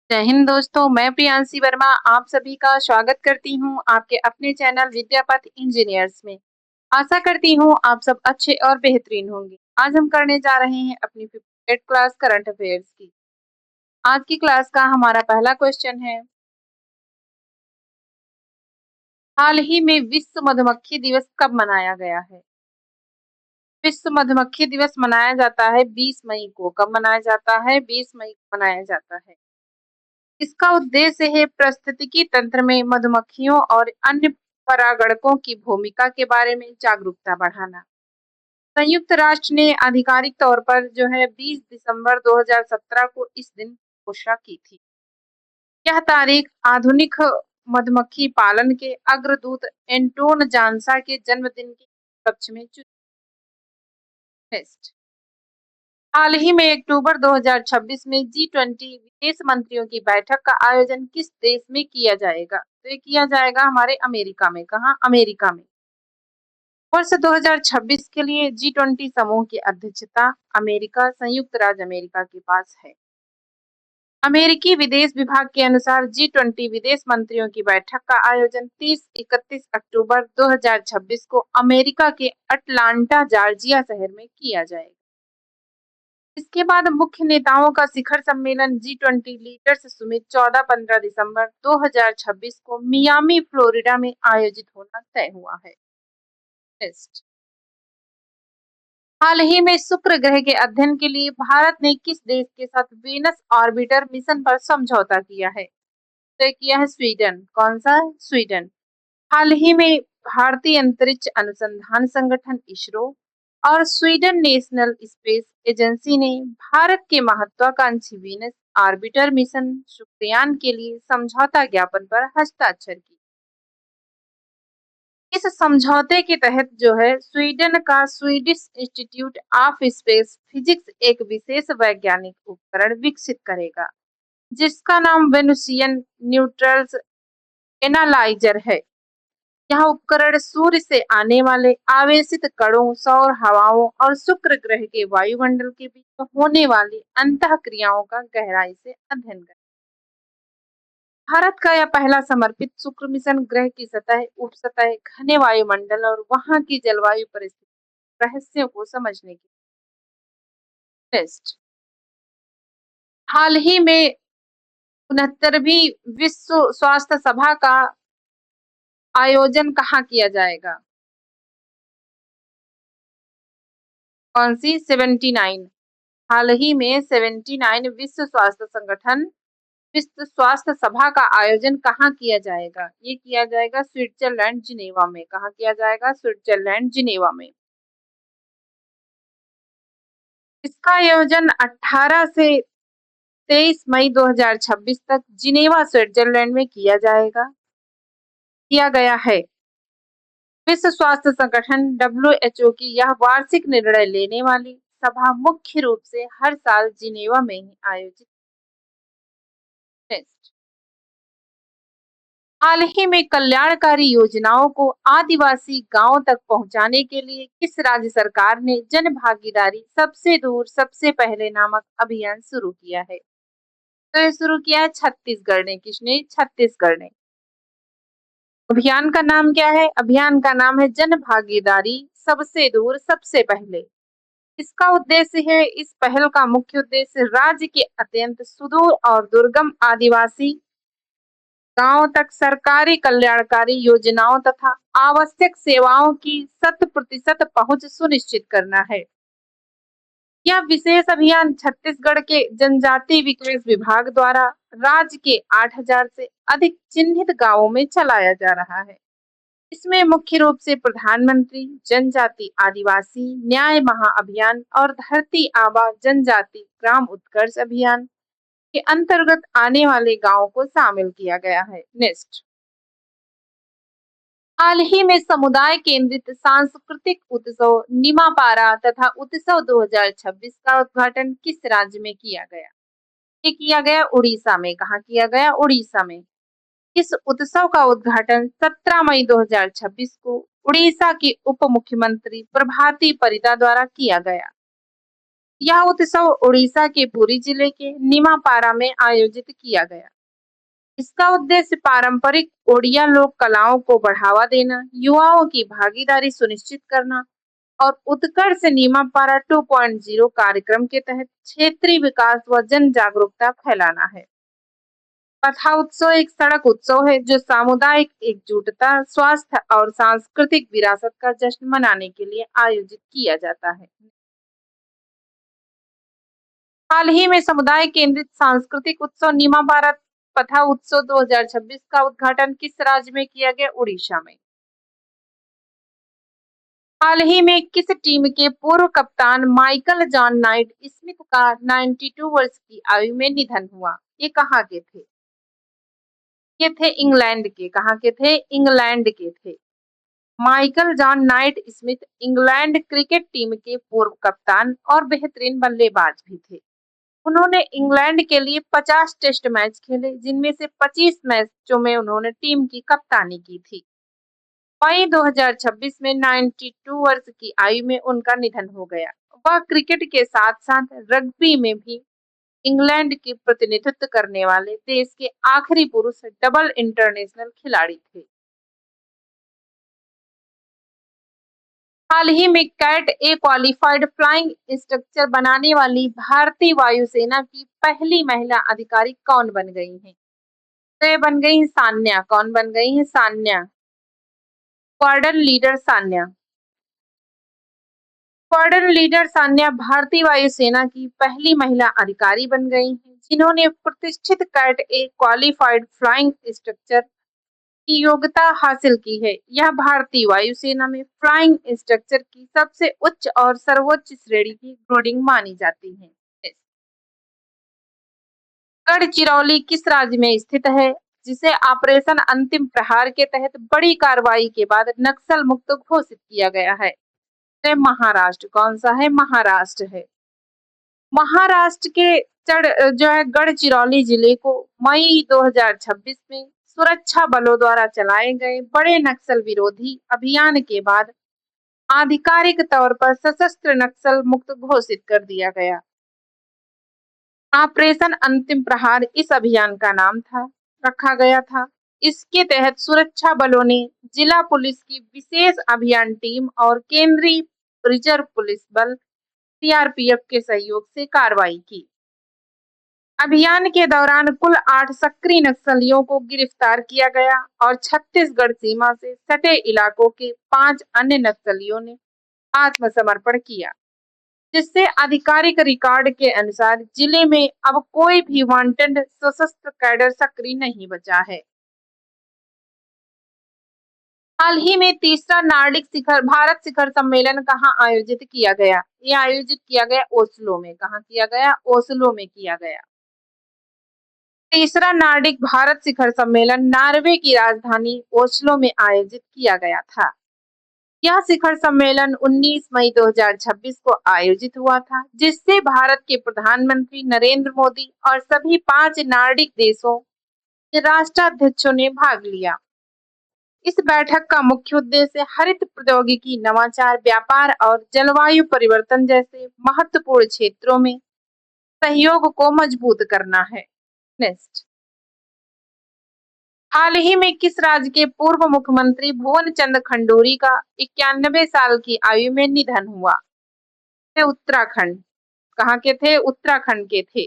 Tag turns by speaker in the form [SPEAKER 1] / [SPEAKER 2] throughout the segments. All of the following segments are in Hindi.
[SPEAKER 1] जय हिंद दोस्तों, मैं प्रियांशी वर्मा आप सभी का स्वागत करती हूँ आपके अपने चैनल विद्यापथ इंजीनियर्स में। आशा करती हूँ आप सब अच्छे और बेहतरीन होंगे। आज हम करने जा रहे हैं अपनी 5th क्लास करंट अफेयर्स की। आज की क्लास का हमारा पहला क्वेश्चन है, हाल ही में विश्व मधुमक्खी दिवस कब मनाया गया है? विश्व मधुमक्खी दिवस मनाया जाता है 20 मई को। कब मनाया जाता है? 20 मई को मनाया जाता है। इसका उद्देश्य है पारिस्थितिकी तंत्र में मधुमक्खियों और अन्य परागणकों की भूमिका के बारे में जागरूकता बढ़ाना। संयुक्त राष्ट्र ने आधिकारिक तौर पर जो है 20 दिसंबर 2017 को इस दिन घोषणा की थी। यह तारीख आधुनिक मधुमक्खी पालन के अग्रदूत एंटोन जानसा के जन्मदिन के उपलक्ष्य में चुनी है। हाल ही में अक्टूबर 2026 में G20 विदेश मंत्रियों की बैठक का आयोजन किस देश में किया जाएगा? तो ये किया जाएगा हमारे अमेरिका में। कहाँ? अमेरिका में। वर्ष 2026 के लिए G20 समूह की अध्यक्षता अमेरिका, संयुक्त राज्य अमेरिका के पास है। अमेरिकी विदेश विभाग के अनुसार G20 विदेश मंत्रियों की बैठक का आयोजन 30-31 अक्टूबर 2026 को अमेरिका के अटलांटा जॉर्जिया शहर में किया जाएगा। इसके बाद मुख्य नेताओं का शिखर सम्मेलन G20 लीडर्स समिट 14-15 दिसंबर 2026 को मियामी, फ्लोरिडा में आयोजित होना तय हुआ है। टेस्ट। हाल ही में शुक्र ग्रह के अध्ययन के लिए भारत ने किस देश के साथ वीनस ऑर्बिटर मिशन पर समझौता किया है? तो किया है स्वीडन। कौन सा? स्वीडन। हाल ही में भारतीय अंतरिक्ष अनुसंधान संगठन इसरो और स्वीडन नेशनल स्पेस एजेंसी ने भारत के महत्वाकांक्षी वीनस ऑर्बिटर मिशन शुक्रयान के लिए समझौता ज्ञापन पर हस्ताक्षर किए। इस समझौते के तहत जो है स्वीडन का Swedish institute of space physics एक विशेष वैज्ञानिक उपकरण विकसित करेगा जिसका नाम वेनुसियन न्यूट्रल्स एनालाइजर है। यह उपकरण सूर्य से आने वाले आवेशित कणों, सौर हवाओं और शुक्र ग्रह के वायुमंडल के बीच होने वाली अंतःक्रियाओं का गहराई से अध्ययन करें। भारत का यह पहला समर्पित शुक्र मिशन ग्रह की सतह, उपसतह, घने वायुमंडल और वहां की जलवायु परिस्थिति रहस्यों को समझने की टेस्ट। हाल ही में 69वीं विश्व स्वास्थ्य सभा का आयोजन कहाँ किया जाएगा? कौन सी? 79। हाल ही में 79 विश्व स्वास्थ्य संगठन विश्व स्वास्थ्य सभा का आयोजन कहाँ किया जाएगा? ये किया जाएगा स्विट्जरलैंड जिनेवा में। कहाँ किया जाएगा? स्विट्जरलैंड जिनेवा में। इसका आयोजन 18 से 23 मई 2026 तक जिनेवा, स्विट्जरलैंड में किया गया है। विश्व स्वास्थ्य संगठन WHO की यह वार्षिक निर्णय लेने वाली सभा मुख्य रूप से हर साल जिनेवा में ही आयोजित है। हाल ही में कल्याणकारी योजनाओं को आदिवासी गांवों तक पहुंचाने के लिए किस राज्य सरकार ने जन भागीदारी सबसे दूर सबसे पहले नामक अभियान शुरू किया है? तो ये शुरू किया है छत्तीसगढ़ ने। किसने? छत्तीसगढ़ ने। अभियान का नाम क्या है? अभियान का नाम है जन भागीदारी सबसे दूर सबसे पहले। इसका उद्देश्य है, इस पहल का मुख्य उद्देश्य राज्य के अत्यंत सुदूर और दुर्गम आदिवासी गांवों तक सरकारी कल्याणकारी योजनाओं तथा आवश्यक सेवाओं की 100% पहुंच सुनिश्चित करना है। यह विशेष अभियान छत्तीसगढ़ के जनजाति विकास विभाग द्वारा राज्य के 8000 से अधिक चिन्हित गांवों में चलाया जा रहा है। इसमें मुख्य रूप से प्रधानमंत्री जनजाति आदिवासी न्याय महाअभियान और धरती आबा जनजाति ग्राम उत्कर्ष अभियान के अंतर्गत आने वाले गांवों को शामिल किया गया है। नेक्स्ट। हाल ही में समुदाय केंद्रित सांस्कृतिक उत्सव निमापारा तथा उत्सव 2026 का उद्घाटन किस राज्य में किया गया? ये किया गया उड़ीसा में। कहाँ किया गया? उड़ीसा में। इस उत्सव का उद्घाटन 17 मई 2026 को उड़ीसा की उप मुख्यमंत्री प्रभाती परिदा द्वारा किया गया। यह उत्सव उड़ीसा के पुरी जिले के नीमापारा में आयोजित किया गया। इसका उद्देश्य पारंपरिक ओडिया लोक कलाओं को बढ़ावा देना, युवाओं की भागीदारी सुनिश्चित करना और उत्कर्ष नीमापारा 2.0 कार्यक्रम के तहत क्षेत्रीय विकास व जन जागरूकता फैलाना है। कथा उत्सव एक सड़क उत्सव है जो सामुदायिक एकजुटता, स्वास्थ्य और सांस्कृतिक विरासत का जश्न मनाने के लिए आयोजित किया जाता है। हाल ही में समुदाय केंद्रित सांस्कृतिक उत्सव नीमाबारा कथा उत्सव 2026 का उद्घाटन किस राज्य में किया गया? उड़ीसा में। हाल ही में किस टीम के पूर्व कप्तान माइकल जॉन नाइट स्मिथ का 92 वर्ष की आयु में निधन हुआ? ये कहाँ के थे? ये थे इंग्लैंड के। कहाँ के थे? इंग्लैंड के थे। Michael John night Smith England cricket team के पूर्व कप्तान और बेहतरीन बल्लेबाज भी थे। उन्होंने इंग्लैंड के लिए 50 टेस्ट मैच खेले, जिनमें से 25 मैचों में उन्होंने टीम की कप्तानी की थी। मई 2026 में 92 वर्ष की आयु में उनका निधन हो गया। वह क्रिकेट के साथ साथ रग्बी में भी इंग्लैंड की प्रतिनिधित्व करने वाले देश के आखिरी पुरुष डबल इंटरनेशनल खिलाड़ी थे। हाल ही में कैट ए क्वालिफाइड फ्लाइंग इंस्ट्रक्टर बनाने वाली भारतीय वायुसेना की पहली महिला अधिकारी कौन बन गई हैं? तो ये बन गई हैं सान्या। कौन बन गई हैं? Sanya. Squadron leader Sanya. Squadron leader Sanya भारतीय वायुसेना की पहली महिला अधिकारी बन गई हैं, जिन्होंने प्रतिष्ठित कैट ए क्वालिफाइड फ्लाइंग इंस्ट्रक्टर की योग्यता हासिल की है। यह भारतीय वायुसेना में फ्लाइंग इंस्ट्रक्टर की सबसे उच्च और सर्वोच्च श्रेणी की ग्रेडिंग मानी जाती है। गढ़चिरौली किस राज्य में स्थित है, जिसे ऑपरेशन अंतिम प्रहार के तहत बड़ी कार्रवाई के बाद नक्सल मुक्त घोषित किया गया है? तो महाराष्ट्र। कौन सा है? महाराष्ट्र है। महाराष्ट्र के जो है गढ़चिरौली जिले को मई 2026 में सुरक्षा बलों द्वारा चलाए गए बड़े नक्सल विरोधी अभियान के बाद आधिकारिक तौर पर सशस्त्र नक्सल मुक्त घोषित कर दिया गया। ऑपरेशन अंतिम प्रहार इस अभियान का नाम था रखा गया था। इसके तहत सुरक्षा बलों ने जिला पुलिस की विशेष अभियान टीम और केंद्रीय रिजर्व पुलिस बल सीआरपीएफ के सहयोग से कार्रवाई की। अभियान के दौरान कुल 8 सक्रिय नक्सलियों को गिरफ्तार किया गया और छत्तीसगढ़ सीमा से सटे इलाकों के 5 अन्य नक्सलियों ने आत्मसमर्पण किया, जिससे आधिकारिक रिकॉर्ड के अनुसार जिले में अब कोई भी वांटेड सशस्त्र कैडर सक्रिय नहीं बचा है। हाल ही में तीसरा नार्डिक शिखर भारत शिखर सम्मेलन कहाँ आयोजित किया गया? ये आयोजित किया गया ओस्लो में। कहाँ किया गया? ओस्लो में किया गया। तीसरा नार्डिक भारत शिखर सम्मेलन नॉर्वे की राजधानी ओस्लो में आयोजित किया गया था। यह शिखर सम्मेलन 19 मई 2026 को आयोजित हुआ था, जिससे भारत के प्रधानमंत्री नरेंद्र मोदी और सभी 5 नार्डिक देशों के राष्ट्राध्यक्षों ने भाग लिया। इस बैठक का मुख्य उद्देश्य हरित प्रौद्योगिकी, नवाचार, व्यापार और जलवायु परिवर्तन जैसे महत्वपूर्ण क्षेत्रों में सहयोग को मजबूत करना है। नेक्स्ट, हाल ही में किस राज्य के पूर्व मुख्यमंत्री भुवन चंद्र खंडूरी का 91 साल की आयु में निधन हुआ? उत्तराखंड। कहाँ के थे? उत्तराखंड के थे।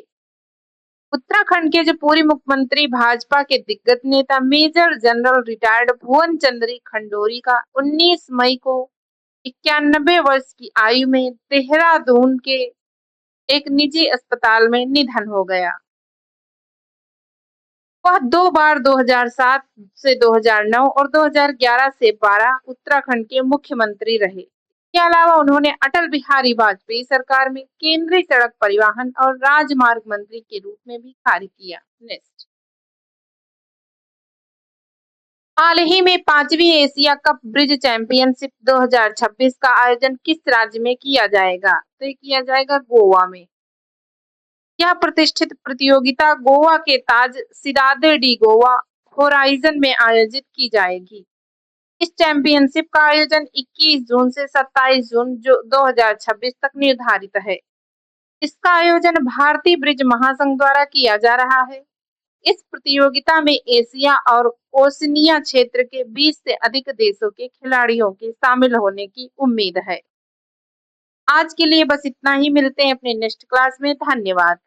[SPEAKER 1] उत्तराखंड के जो पूर्व मुख्यमंत्री भाजपा के दिग्गज नेता मेजर जनरल रिटायर्ड भुवन चंद्र खंडूरी का 19 मई को 91 वर्ष की आयु में देहरादून के एक निजी अस्पताल में निधन हो गया। वह 2 बार 2007 से 2009 और 2011 से 12 उत्तराखंड के मुख्यमंत्री रहे। इसके अलावा उन्होंने अटल बिहारी वाजपेयी सरकार में केंद्रीय सड़क परिवहन और राजमार्ग मंत्री के रूप में भी कार्य किया। नेक्स्ट, हाल ही में 5वीं एशिया कप ब्रिज चैंपियनशिप 2026 का आयोजन किस राज्य में किया जाएगा? तो ये किया जाएगा गोवा में। यह प्रतिष्ठित प्रतियोगिता गोवा के ताज सिदादे डी गोवा होराइजन में आयोजित की जाएगी। इस चैंपियनशिप का आयोजन 21 जून से 27 जून 2026 तक निर्धारित है। इसका आयोजन भारतीय ब्रिज महासंघ द्वारा किया जा रहा है। इस प्रतियोगिता में एशिया और ओशिनिया क्षेत्र के 20 से अधिक देशों के खिलाड़ियों के शामिल होने की उम्मीद है। आज के लिए बस इतना ही, मिलते हैं अपने नेक्स्ट क्लास में। धन्यवाद।